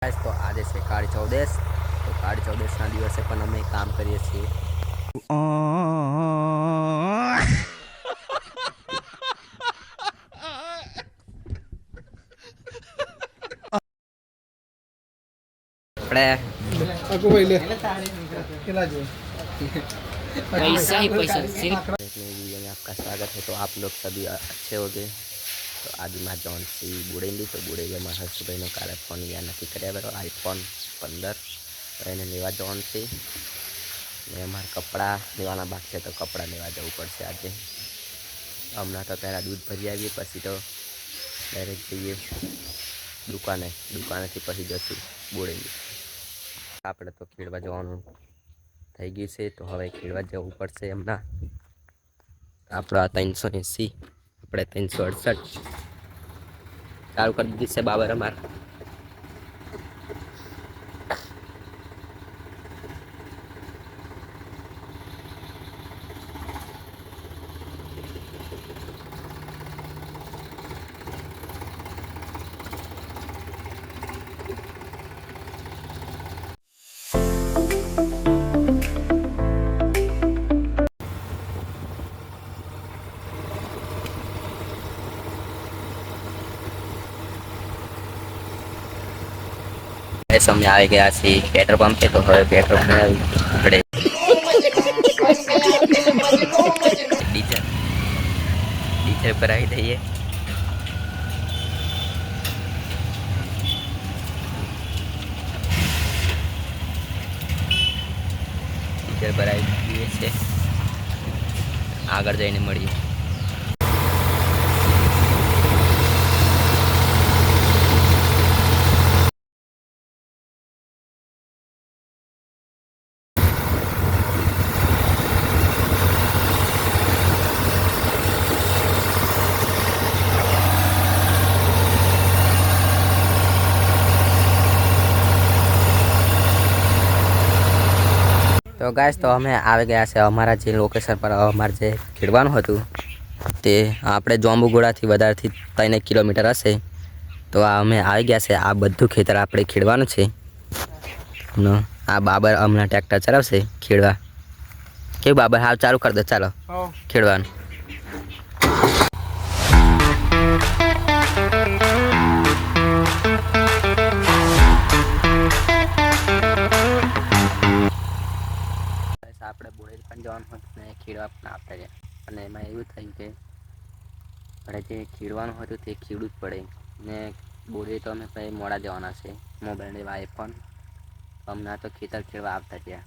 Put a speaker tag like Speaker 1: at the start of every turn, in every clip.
Speaker 1: તો આજે છે કાળી ચૌદશ. તો કાળી ચૌદશના દિવસે પણ અમે કામ કરીએ છીએ.
Speaker 2: पैसा ही पैसा सिर्फ
Speaker 1: में आपका स्वागत है। तो आप लोग सभी अच्छे हो गए। तो आज मैं जॉन सी बुड़ेली तो बुड़ेली में हर्षभाई काले फोन या नक्की કર્યા બરો આઈફોન 15 તો એને લેવા જવાનું છે ને અમારે કપડાં લેવાના બાકી છે તો કપડાં લેવા જવું પડશે આજે. હમણાં તો પહેલાં દૂધ ભરી આવીએ પછી તો ડાયરેક્ટ જઈએ દુકાનેથી પછી જશું બોડેલી. આપણે તો ખેડવા જવાનું થઈ ગયું છે તો હવે ખેડવા જવું પડશે. હમણાં આપણા 380 આપણે 368 ચાલુ કરી દીધી છે બાબર અમારે. અમે આવી ગયા છીએ પેટ્રોલ પંપે. તો હવે પેટ્રોલ આપણે ડીઝલ ભરાવી દઈએ. ડીઝલ ભરાવી દઈએ છે. આગળ જઈને મળીએ. તો ગાઈસ તો અમે આવી ગયા છે અમારા જે લોકેશન પર. અમારે જે ખેડવાનું હતું તે આપણે જોંબુગોળાથી વધારેથી 3 કિલોમીટર હશે. તો અમે આવી ગયા છે. આ બધું ખેતર આપણે ખેડવાનું છે. આ બાબર હમણાં ટ્રેક્ટર ચલાવશે ખેડવા. કેવું બાબર? હાવ ચાલુ કરી દો. ચાલો ખેડવાનું. આપણે બોડેલી પણ જવાનું હતું ને ખેડવા પણ આવતા રહ્યા. અને એમાં એવું થયું કે આપણે જે ખેડવાનું હતું તે ખેડવું જ પડે ને. બોડેલી તો અમે પછી મોડા જવાના છે મોબાઈલ લેવા આઈફોન. હમણાં તો ખેતર ખેડવા આવતા રહ્યા.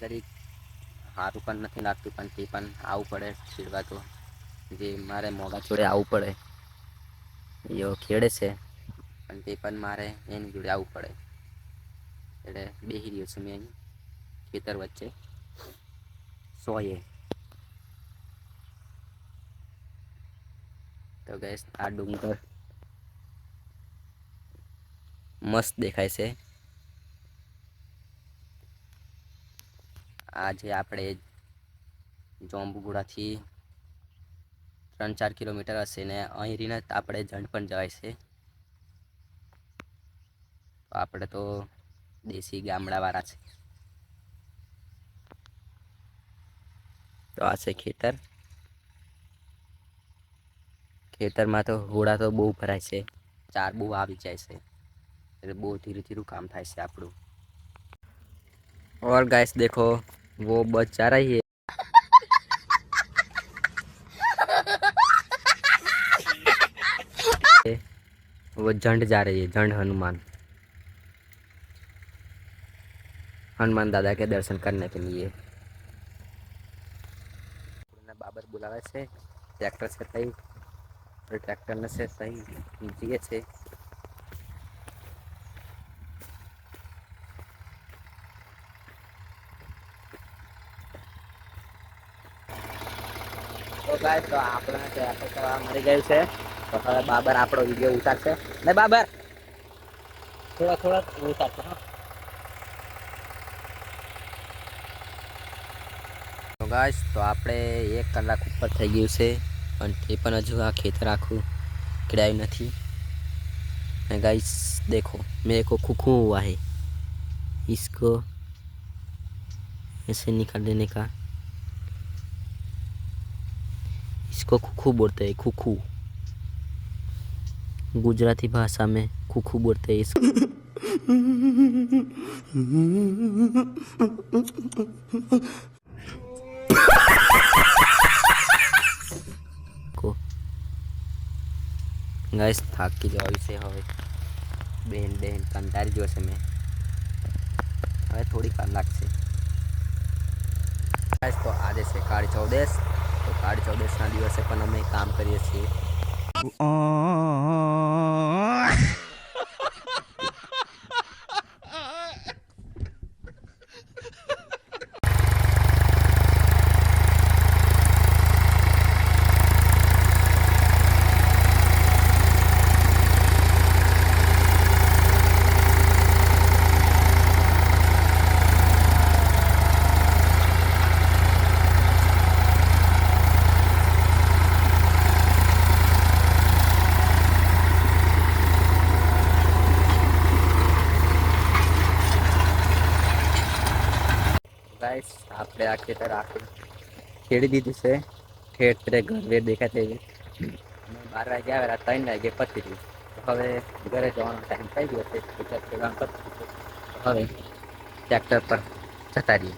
Speaker 1: જરીક સારું પણ નથી લાગતું પણ તે પણ આવવું પડે ખેડવા. તો જે મારે મોગા જોડે આવવું પડે. એવો ખેડે છે પણ તે પણ મારે એની જોડે આવવું પડે. એટલે બેસી રહ્યો છું મેં અહીં ખેતર વચ્ચે સોયે. તો ગેસ આ ડુંગર મસ્ત દેખાય છે. આજે આપણે જોંબુગોળાથી 3-4 કિલોમીટર હશે ને અહીં રહીને આપણે જણ પણ જવાય છે. તો આપણે તો દેશી ગામડાવાળા છે. તો આ છે ખેતર. ખેતરમાં તો હોડા તો બહુ ભરાય છે. 4 બહુ આવી જાય છે એટલે બહુ ધીરે ધીરું કામ થાય છે આપણું. और गाइस देखो वो बस जा रही है. वो झंड जा रही है. झंड हनुमान दादा के दर्शन करने के लिए. बाबर बुलावे से ट्रैक्टर से सही ट्रैक्टर में से सही जीए छे. तो गाइस तो આપણે ટ્રેક્ટર કરવા મળી ગયું છે. તો હવે બાબર આપણો વિડીયો ઉતારશે ને. બાબર થોડા ઉતારશે. હા ગાઈસ તો આપણે 1 કલાક ઉપર થઈ ગયું છે પણ તે પણ હજુ આ ખેતર આખું ખેડાયું નથી। गाइस देखो मेरे को खुखू हुआ है, इसको ऐसे निकाल देने का। इसको खुखू बोलते हैं, खुखू। गुजराती भाषा में खुखू बोलते हैं इसको। गाइस થાકી જવાય છે હવે બેન કંટાળી ગયો છે મેં હવે થોડી વાર લાગશે। ગાइस તો આજે છે કાળી ચૌદશ તો કાળી ચૌદશના દિવસે પણ અમે કામ કરીએ છીએ। गाइस આપણે આ ખેતર આખું ખેડી દીધું છે ખેતરે ઘર વેર દેખાય તેવી અમે 12 વાગે આવ્યા 3 વાગે પતી ગયું તો હવે ઘરે જવાનો ટાઈમ થઈ ગયો છે ખેતર ખેડવાનું પતી ગયું છે તો હવે ટ્રેક્ટર પર જતા રહીએ।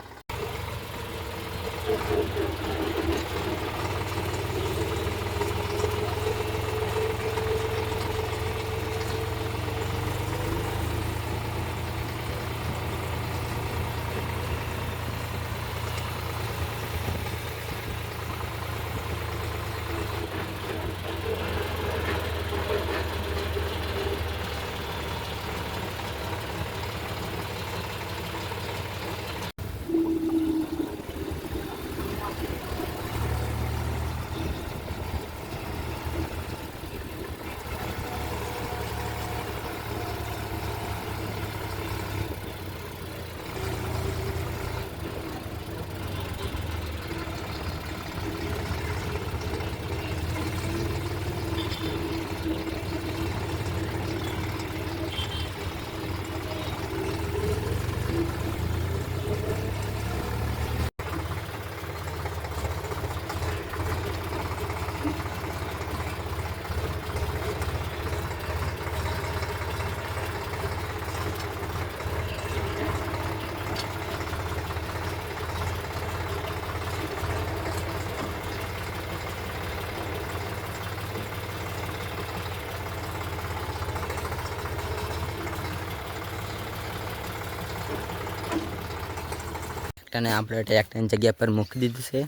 Speaker 1: ટ્રેક્ટરને આપણે ટ્રેક્ટરની જગ્યા પર મૂકી દીધું છે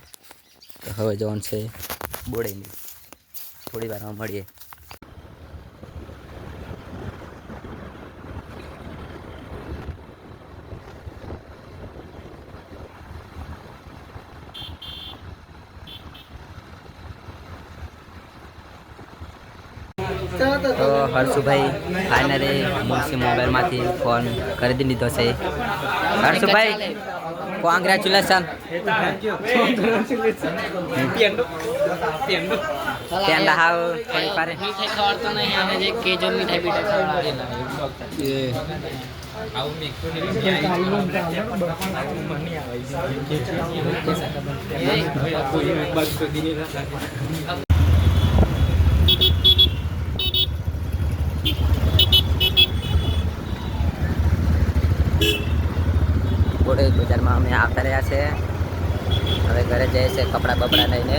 Speaker 1: તો હવે જવાનું છે બોડેલી થોડી વારમાં મળીએ। તો હર્ષુભાઈ ફાઇનલી મુનસી મોબાઈલમાંથી ફોન ખરીદી લીધો છે। હર્ષુભાઈ કોંગ્રેચ્યુલેશન। પેંડા હાવ થોડી પારે મીઠાઈ ખવડતો નહીં અને જે કેજો મીઠાઈ બીઠાઈ ખવડાવેલા આવું મેકતો નહીં બોડેલી બજારમાં અમે આવતા રહ્યા છે હવે ઘરે જઈએ છે કપડાં બપડા લઈને।